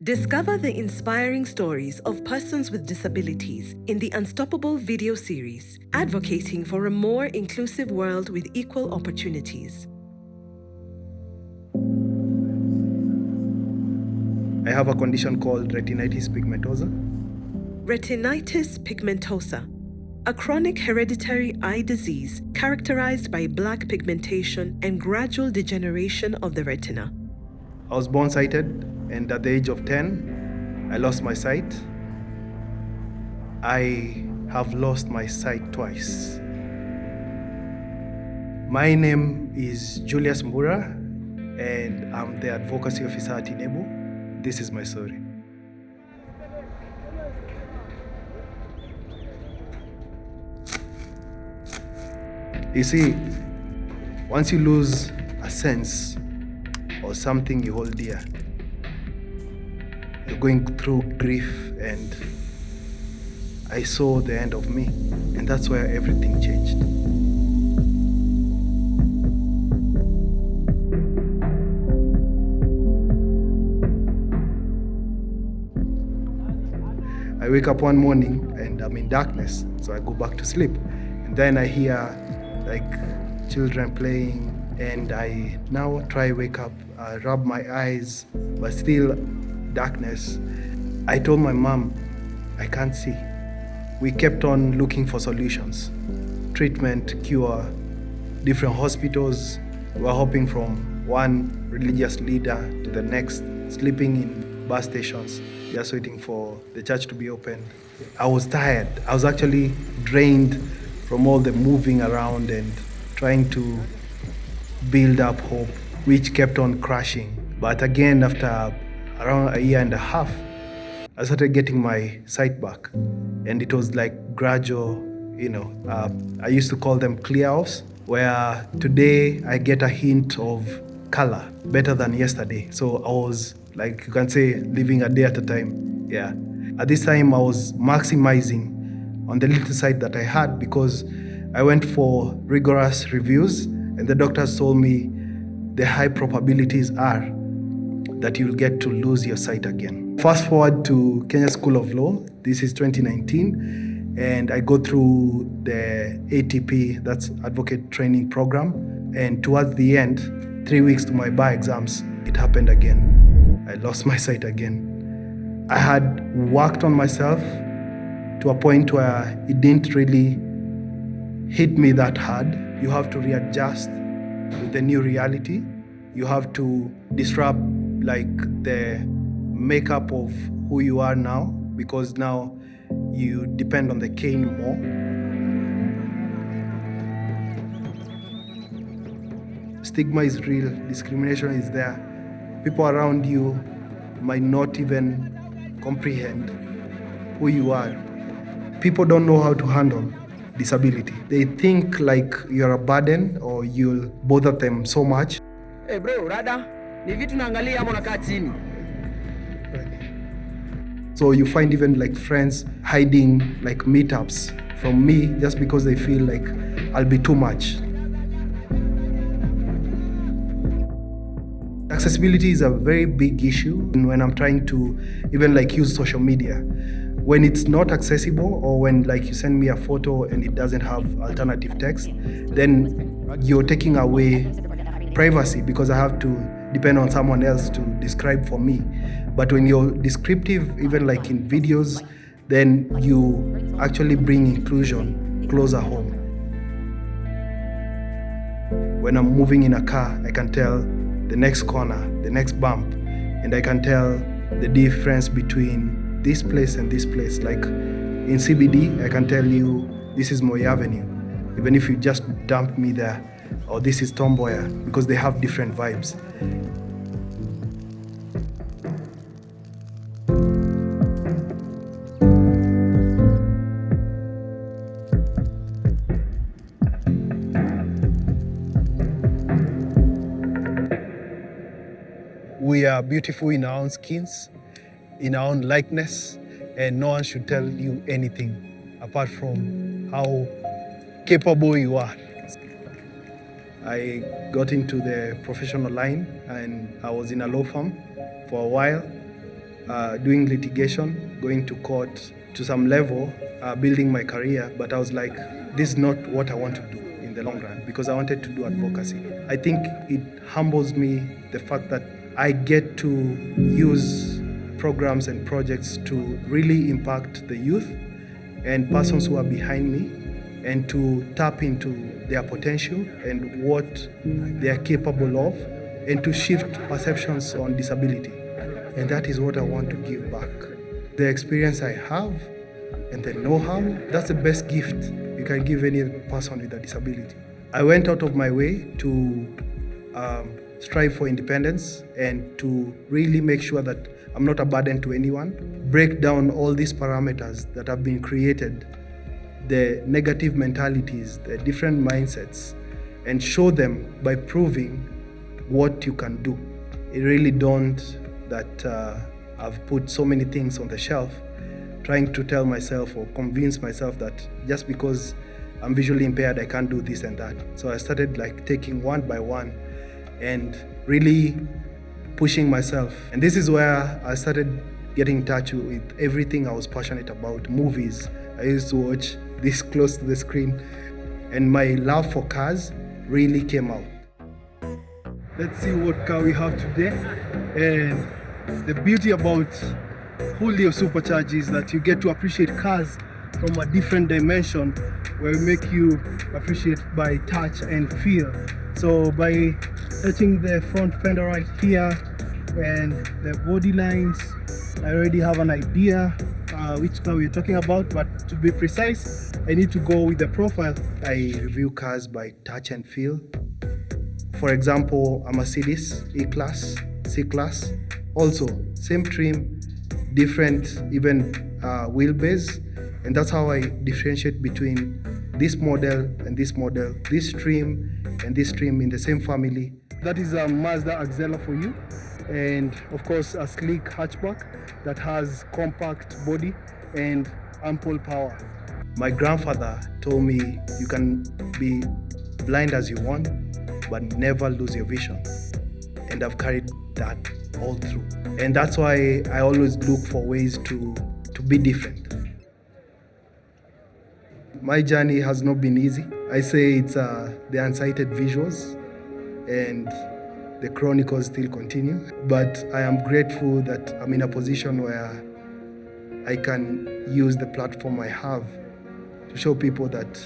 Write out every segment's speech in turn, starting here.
Discover the inspiring stories of persons with disabilities in the Unstoppable video series, advocating for a more inclusive world with equal opportunities. I have a condition called retinitis pigmentosa. Retinitis pigmentosa, a chronic hereditary eye disease characterized by black pigmentation and gradual degeneration of the retina. I was born sighted, and at the age of 10, I lost my sight. I have lost my sight twice. My name is Julius Mbura, and I'm the Advocacy Officer at inABLE. This is my story. You see, once you lose a sense or something you hold dear, you're going through grief, and I saw the end of me, and that's where everything changed. I wake up one morning and I'm in darkness, so I go back to sleep. And then I hear like children playing, and I now try wake up, rub my eyes, but still darkness. I told my mom, I can't see. We kept on looking for solutions, treatment, cure, different hospitals. We were hopping from one religious leader to the next, sleeping in bus stations, just waiting for the church to be opened. I was tired. I was actually drained from all the moving around and trying to build up hope, which kept on crashing. But again, after around a year and a half, I started getting my sight back, and it was like gradual, I used to call them clear-offs, where today I get a hint of color better than yesterday. So I was, like you can say, living a day at a time. Yeah. At this time, I was maximizing on the little sight that I had, because I went for rigorous reviews, and the doctors told me the high probabilities are that you'll get to lose your sight again. Fast forward to Kenya School of Law. This is 2019, and I go through the ATP, that's Advocate Training Program, and towards the end, 3 weeks to my bar exams, it happened again. I lost my sight again. I had worked on myself to a point where it didn't really hit me that hard. You have to readjust with the new reality. You have to disrupt like the makeup of who you are now, because now you depend on the cane more. Stigma is real, discrimination is there. People around you might not even comprehend who you are. People don't know how to handle disability. They think like you're a burden or you'll bother them so much. Hey bro, rada, ni vitu naangalia ama unakaa chini? So you find even like friends hiding like meetups from me just because they feel like I'll be too much. Accessibility is a very big issue when I'm trying to even like use social media. When it's not accessible, or when like you send me a photo and it doesn't have alternative text, then you're taking away privacy, because I have to depend on someone else to describe for me. But when you're descriptive, even like in videos, then you actually bring inclusion closer home. When I'm moving in a car, I can tell the next corner, the next bump, and I can tell the difference between this place and this place. Like in CBD, I can tell you this is Moi Avenue, even if you just dump me there, or this is Tomboya, because they have different vibes. We are beautiful in our own skins, in our own likeness, and no one should tell you anything apart from how capable you are. I got into the professional line, and I was in a law firm for a while, doing litigation, going to court to some level, building my career. But I was like, this is not what I want to do in the long run, because I wanted to do advocacy. I think it humbles me, the fact that I get to use programs and projects to really impact the youth and persons who are behind me, and to tap into their potential and what they are capable of, and to shift perceptions on disability. And that is what I want to give back. The experience I have and the know-how, that's the best gift you can give any person with a disability. I went out of my way to strive for independence and to really make sure that I'm not a burden to anyone, break down all these parameters that have been created, the negative mentalities, the different mindsets, and show them by proving what you can do. It really dawned that I've put so many things on the shelf, trying to tell myself or convince myself that just because I'm visually impaired, I can't do this and that. So I started taking one by one and really pushing myself. And this is where I started getting in touch with everything I was passionate about. Movies. I used to watch this close to the screen, and my love for cars really came out. Let's see what car we have today. And the beauty about Julio Supercharge is that you get to appreciate cars from a different dimension, where we make you appreciate by touch and feel. So by touching the front fender right here and the body lines, I already have an idea which car we're talking about, but to be precise, I need to go with the profile. I review cars by touch and feel. For example, a Mercedes E-Class, C-Class, also same trim, different even wheelbase, and that's how I differentiate between this model and this model, this trim and this trim in the same family. That is a Mazda Axela for you, and of course a sleek hatchback that has compact body and ample power. My grandfather told me you can be blind as you want, but never lose your vision. And I've carried that all through. And that's why I always look for ways to be different. My journey has not been easy. I say it's the unsighted visuals, and the chronicles still continue. But I am grateful that I'm in a position where I can use the platform I have to show people that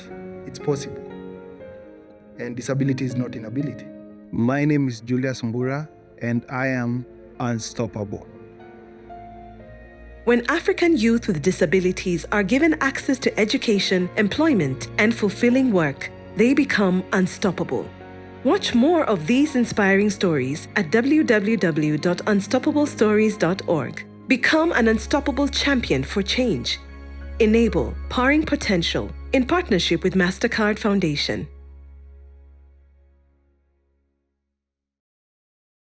it's possible. And disability is not inability. My name is Julius Mbura, and I am unstoppable. When African youth with disabilities are given access to education, employment, and fulfilling work, they become unstoppable. Watch more of these inspiring stories at www.unstoppablestories.org. Become an unstoppable champion for change. inABLE, Powering Potential, in partnership with MasterCard Foundation.